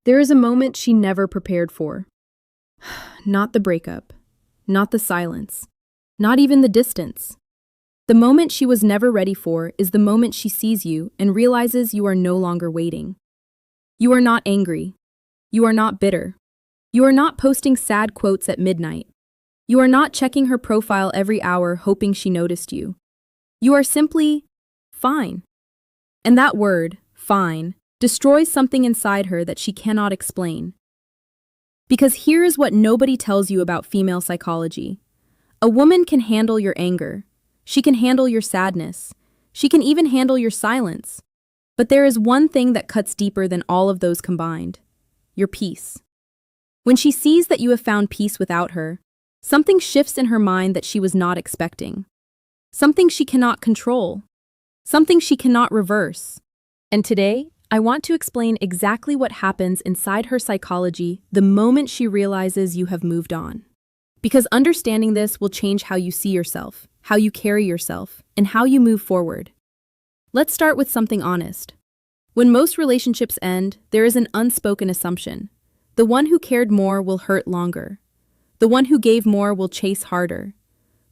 There is a moment she never prepared for. Not the breakup, not the silence, not even the distance. The moment she was never ready for is the moment she sees you and realizes you are no longer waiting. You are not angry. You are not bitter. You are not posting sad quotes at midnight. You are not checking her profile every hour hoping she noticed you. You are simply fine. And that word, fine, destroys something inside her that she cannot explain. Because here is what nobody tells you about female psychology. A woman can handle your anger. She can handle your sadness. She can even handle your silence. But there is one thing that cuts deeper than all of those combined: your peace. When she sees that you have found peace without her, something shifts in her mind that she was not expecting. Something she cannot control. Something she cannot reverse. And today, I want to explain exactly what happens inside her psychology the moment she realizes you have moved on. Because understanding this will change how you see yourself, how you carry yourself, and how you move forward. Let's start with something honest. When most relationships end, there is an unspoken assumption. The one who cared more will hurt longer. The one who gave more will chase harder.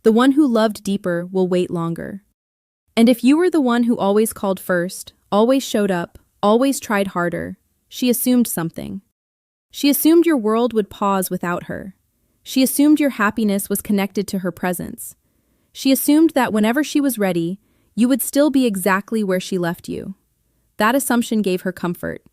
The one who loved deeper will wait longer. And if you were the one who always called first, always showed up, always tried harder, she assumed something. She assumed your world would pause without her. She assumed your happiness was connected to her presence. She assumed that whenever she was ready, you would still be exactly where she left you. That assumption gave her comfort.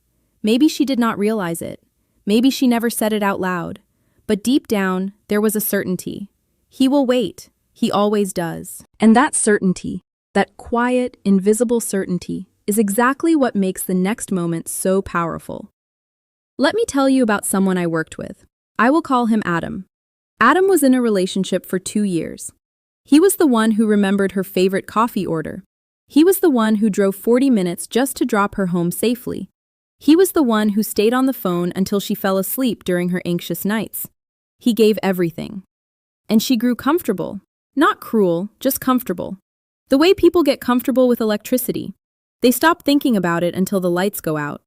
Maybe she did not realize it. Maybe she never said it out loud. But deep down, there was a certainty. He will wait. He always does. And that certainty, that quiet, invisible certainty, is exactly what makes the next moment so powerful. Let me tell you about someone I worked with. I will call him Adam. Adam was in a relationship for 2 years. He was the one who remembered her favorite coffee order. He was the one who drove 40 minutes just to drop her home safely. He was the one who stayed on the phone until she fell asleep during her anxious nights. He gave everything. And she grew comfortable. Not cruel, just comfortable. The way people get comfortable with electricity. They stop thinking about it until the lights go out.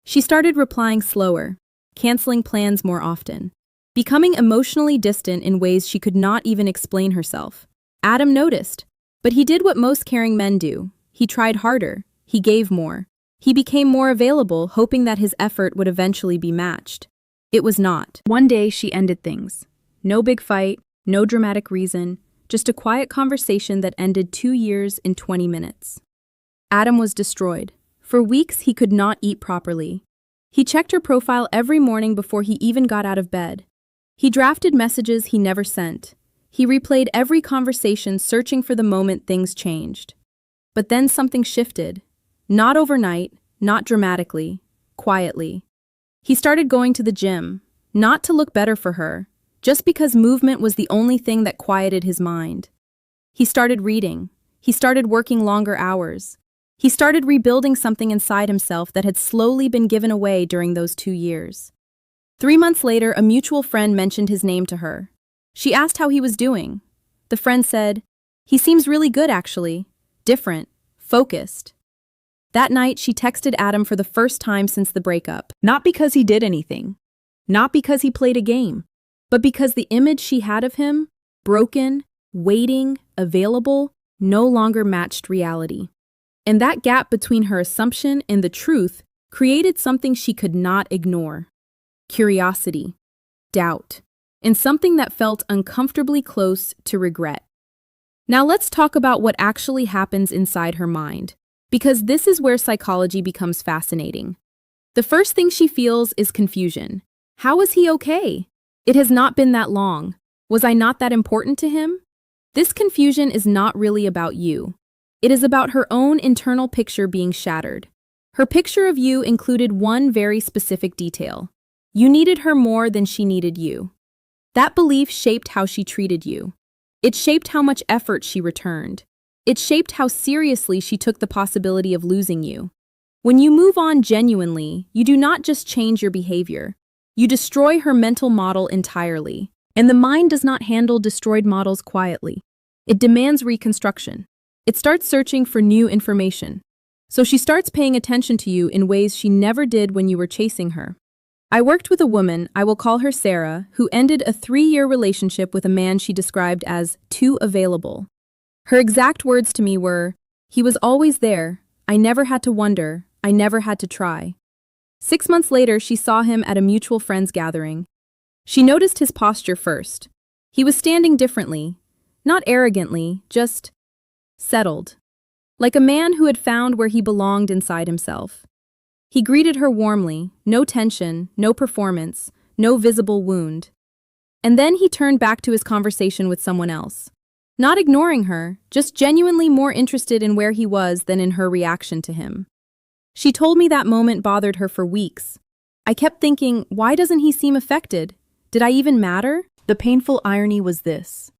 She started replying slower, canceling plans more often, becoming emotionally distant in ways she could not even explain herself. Adam noticed, but he did what most caring men do. He tried harder. He gave more. He became more available, hoping that his effort would eventually be matched. It was not. One day she ended things. No big fight, no dramatic reason, just a quiet conversation that ended 2 years in 20 minutes. Adam was destroyed. For weeks, he could not eat properly. He checked her profile every morning before he even got out of bed. He drafted messages he never sent. He replayed every conversation, searching for the moment things changed. But then something shifted. Not overnight, not dramatically, quietly. He started going to the gym, not to look better for her, just because movement was the only thing that quieted his mind. He started reading. He started working longer hours. He started rebuilding something inside himself that had slowly been given away during those 2 years. 3 months later, a mutual friend mentioned his name to her. She asked how he was doing. The friend said, "He seems really good, actually. Different, focused." That night, she texted Adam for the first time since the breakup. Not because he did anything. Not because he played a game. But because the image she had of him, broken, waiting, available, no longer matched reality. And that gap between her assumption and the truth created something she could not ignore. Curiosity, doubt, and something that felt uncomfortably close to regret. Now let's talk about what actually happens inside her mind, because this is where psychology becomes fascinating. The first thing she feels is confusion. How is he okay? It has not been that long. Was I not that important to him? This confusion is not really about you. It is about her own internal picture being shattered. Her picture of you included one very specific detail. You needed her more than she needed you. That belief shaped how she treated you. It shaped how much effort she returned. It shaped how seriously she took the possibility of losing you. When you move on genuinely, you do not just change your behavior. You destroy her mental model entirely. And the mind does not handle destroyed models quietly. It demands reconstruction. It starts searching for new information. So she starts paying attention to you in ways she never did when you were chasing her. I worked with a woman, I will call her Sarah, who ended a 3-year relationship with a man she described as too available. Her exact words to me were, "He was always there. I never had to wonder. I never had to try." 6 months later, she saw him at a mutual friends gathering. She noticed his posture first. He was standing differently, not arrogantly, just settled, like a man who had found where he belonged inside himself. He greeted her warmly, no tension, no performance, no visible wound. And then he turned back to his conversation with someone else. Not ignoring her, just genuinely more interested in where he was than in her reaction to him. She told me that moment bothered her for weeks. I kept thinking, why doesn't he seem affected? Did I even matter? The painful irony was this.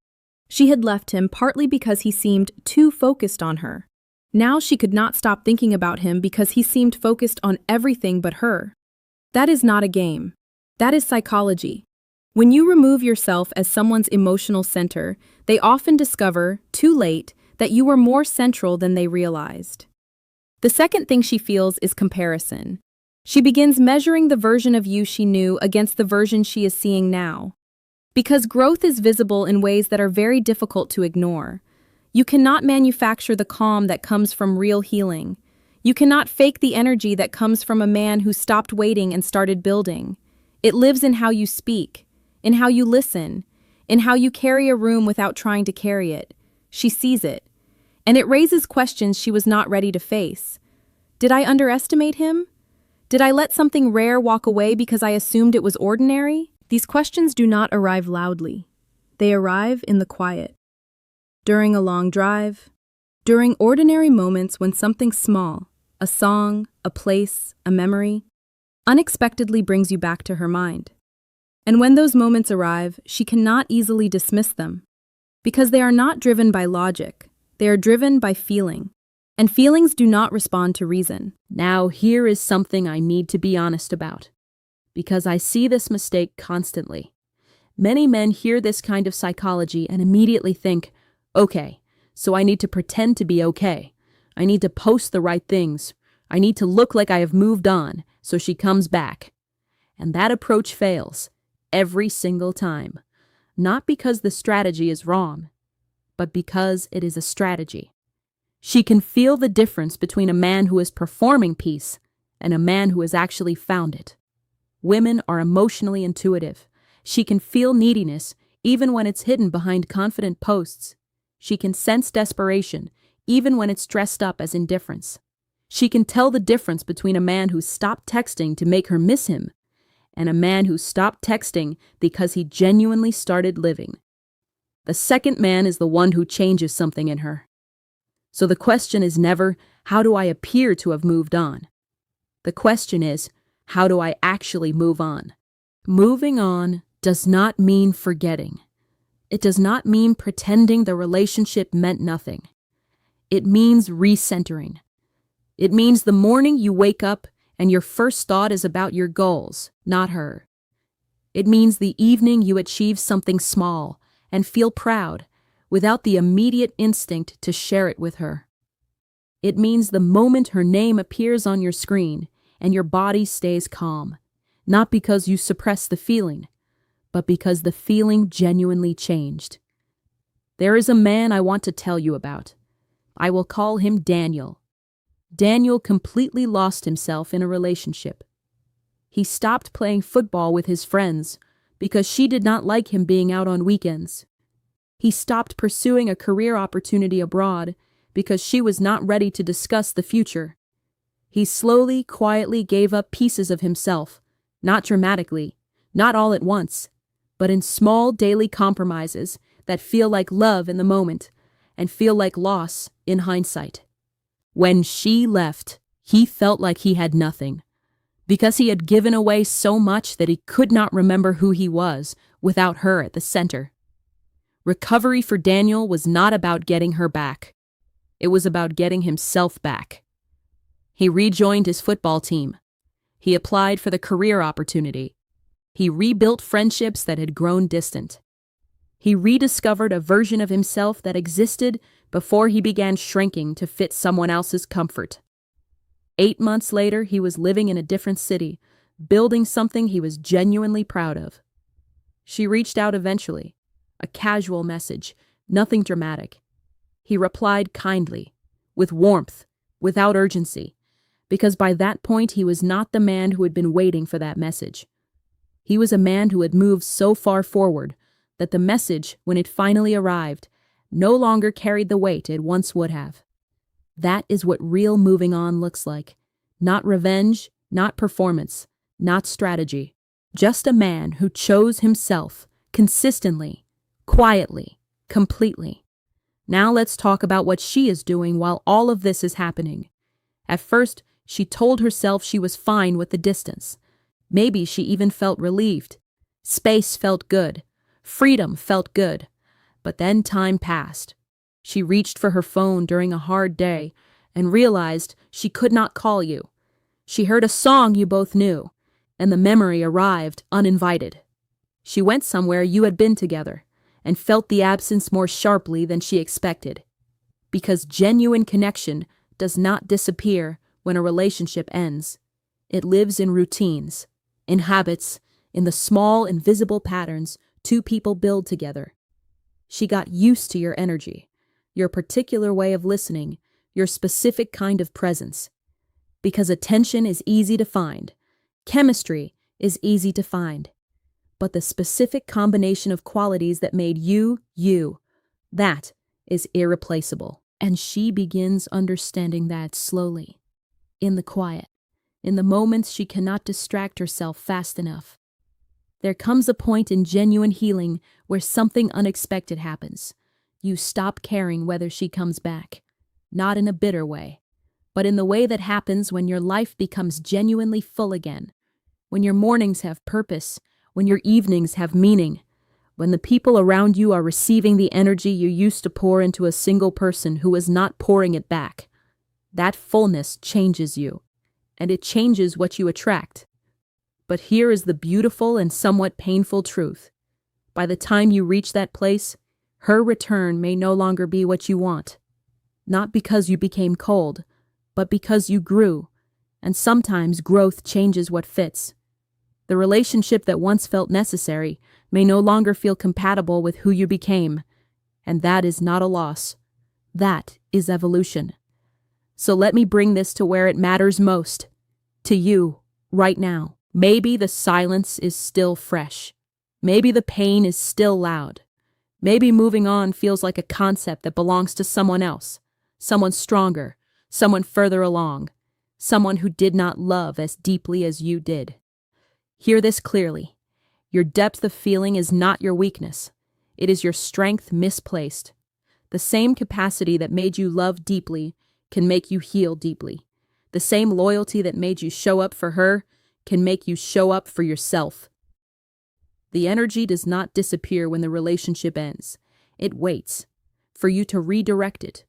She had left him partly because he seemed too focused on her. Now she could not stop thinking about him because he seemed focused on everything but her. That is not a game. That is psychology. When you remove yourself as someone's emotional center, they often discover, too late, that you were more central than they realized. The second thing she feels is comparison. She begins measuring the version of you she knew against the version she is seeing now. Because growth is visible in ways that are very difficult to ignore. You cannot manufacture the calm that comes from real healing. You cannot fake the energy that comes from a man who stopped waiting and started building. It lives in how you speak, in how you listen, in how you carry a room without trying to carry it. She sees it. And it raises questions she was not ready to face. Did I underestimate him? Did I let something rare walk away because I assumed it was ordinary? These questions do not arrive loudly. They arrive in the quiet. During a long drive, during ordinary moments when something small, a song, a place, a memory, unexpectedly brings you back to her mind. And when those moments arrive, she cannot easily dismiss them, because they are not driven by logic, they are driven by feeling, and feelings do not respond to reason. Now here is something I need to be honest about, because I see this mistake constantly. Many men hear this kind of psychology and immediately think, okay, so I need to pretend to be okay. I need to post the right things. I need to look like I have moved on, so she comes back. And that approach fails, every single time. Not because the strategy is wrong, but because it is a strategy. She can feel the difference between a man who is performing peace and a man who has actually found it. Women are emotionally intuitive. She can feel neediness even when it's hidden behind confident posts. She can sense desperation, even when it's dressed up as indifference. She can tell the difference between a man who stopped texting to make her miss him and a man who stopped texting because he genuinely started living. The second man is the one who changes something in her. So the question is never, how do I appear to have moved on? The question is, how do I actually move on? Moving on does not mean forgetting. It does not mean pretending the relationship meant nothing. It means recentering. It means the morning you wake up and your first thought is about your goals, not her. It means the evening you achieve something small and feel proud without the immediate instinct to share it with her. It means the moment her name appears on your screen and your body stays calm, not because you suppress the feeling, but because the feeling genuinely changed. There is a man I want to tell you about. I will call him Daniel. Daniel completely lost himself in a relationship. He stopped playing football with his friends because she did not like him being out on weekends. He stopped pursuing a career opportunity abroad because she was not ready to discuss the future. He slowly, quietly gave up pieces of himself, not dramatically, not all at once, but in small daily compromises that feel like love in the moment and feel like loss in hindsight. When she left, he felt like he had nothing, because he had given away so much that he could not remember who he was without her at the center. Recovery for Daniel was not about getting her back. It was about getting himself back. He rejoined his football team. He applied for the career opportunity. He rebuilt friendships that had grown distant. He rediscovered a version of himself that existed before he began shrinking to fit someone else's comfort. 8 months later, he was living in a different city, building something he was genuinely proud of. She reached out eventually, a casual message, nothing dramatic. He replied kindly, with warmth, without urgency, because by that point he was not the man who had been waiting for that message. He was a man who had moved so far forward that the message, when it finally arrived, no longer carried the weight it once would have. That is what real moving on looks like. Not revenge, not performance, not strategy. Just a man who chose himself, consistently, quietly, completely. Now let's talk about what she is doing while all of this is happening. At first, she told herself she was fine with the distance. Maybe she even felt relieved. Space felt good. Freedom felt good. But then time passed. She reached for her phone during a hard day and realized she could not call you. She heard a song you both knew, and the memory arrived uninvited. She went somewhere you had been together and felt the absence more sharply than she expected. Because genuine connection does not disappear when a relationship ends. It lives in routines, in habits, in the small, invisible patterns two people build together. She got used to your energy, your particular way of listening, your specific kind of presence. Because attention is easy to find, chemistry is easy to find. But the specific combination of qualities that made you, that is irreplaceable. And she begins understanding that slowly, in the quiet, in the moments she cannot distract herself fast enough. There comes a point in genuine healing where something unexpected happens. You stop caring whether she comes back, not in a bitter way, but in the way that happens when your life becomes genuinely full again, when your mornings have purpose, when your evenings have meaning, when the people around you are receiving the energy you used to pour into a single person who is not pouring it back. That fullness changes you, and it changes what you attract. But here is the beautiful and somewhat painful truth. By the time you reach that place, her return may no longer be what you want. Not because you became cold, but because you grew, and sometimes growth changes what fits. The relationship that once felt necessary may no longer feel compatible with who you became, and that is not a loss. That is evolution. So let me bring this to where it matters most. To you, right now. Maybe the silence is still fresh. Maybe the pain is still loud. Maybe moving on feels like a concept that belongs to someone else, someone stronger, someone further along, someone who did not love as deeply as you did. Hear this clearly. Your depth of feeling is not your weakness. It is your strength misplaced. The same capacity that made you love deeply can make you heal deeply. The same loyalty that made you show up for her can make you show up for yourself. The energy does not disappear when the relationship ends. It waits for you to redirect it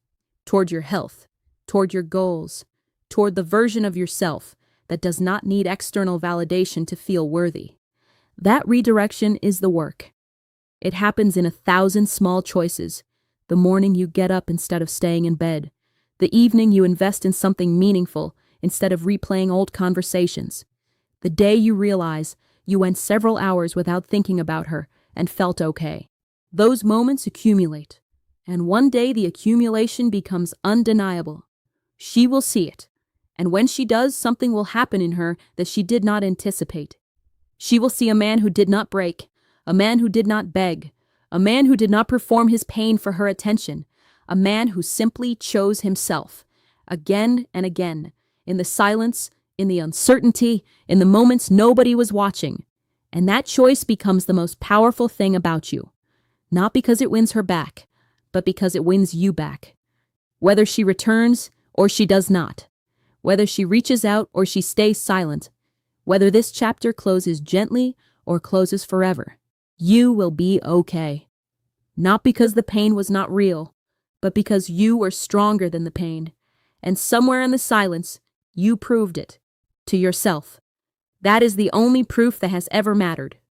toward your health, toward your goals, toward the version of yourself that does not need external validation to feel worthy. That redirection is the work. It happens in 1,000 small choices. The morning you get up instead of staying in bed. The evening you invest in something meaningful instead of replaying old conversations. The day you realize you went several hours without thinking about her and felt okay. Those moments accumulate, and one day the accumulation becomes undeniable. She will see it, and when she does, something will happen in her that she did not anticipate. She will see a man who did not break, a man who did not beg, a man who did not perform his pain for her attention, a man who simply chose himself, again and again, in the silence, in the uncertainty, in the moments nobody was watching. And that choice becomes the most powerful thing about you. Not because it wins her back, but because it wins you back. Whether she returns or she does not. Whether she reaches out or she stays silent. Whether this chapter closes gently or closes forever. You will be okay. Not because the pain was not real, but because you were stronger than the pain. And somewhere in the silence, you proved it. To yourself. That is the only proof that has ever mattered.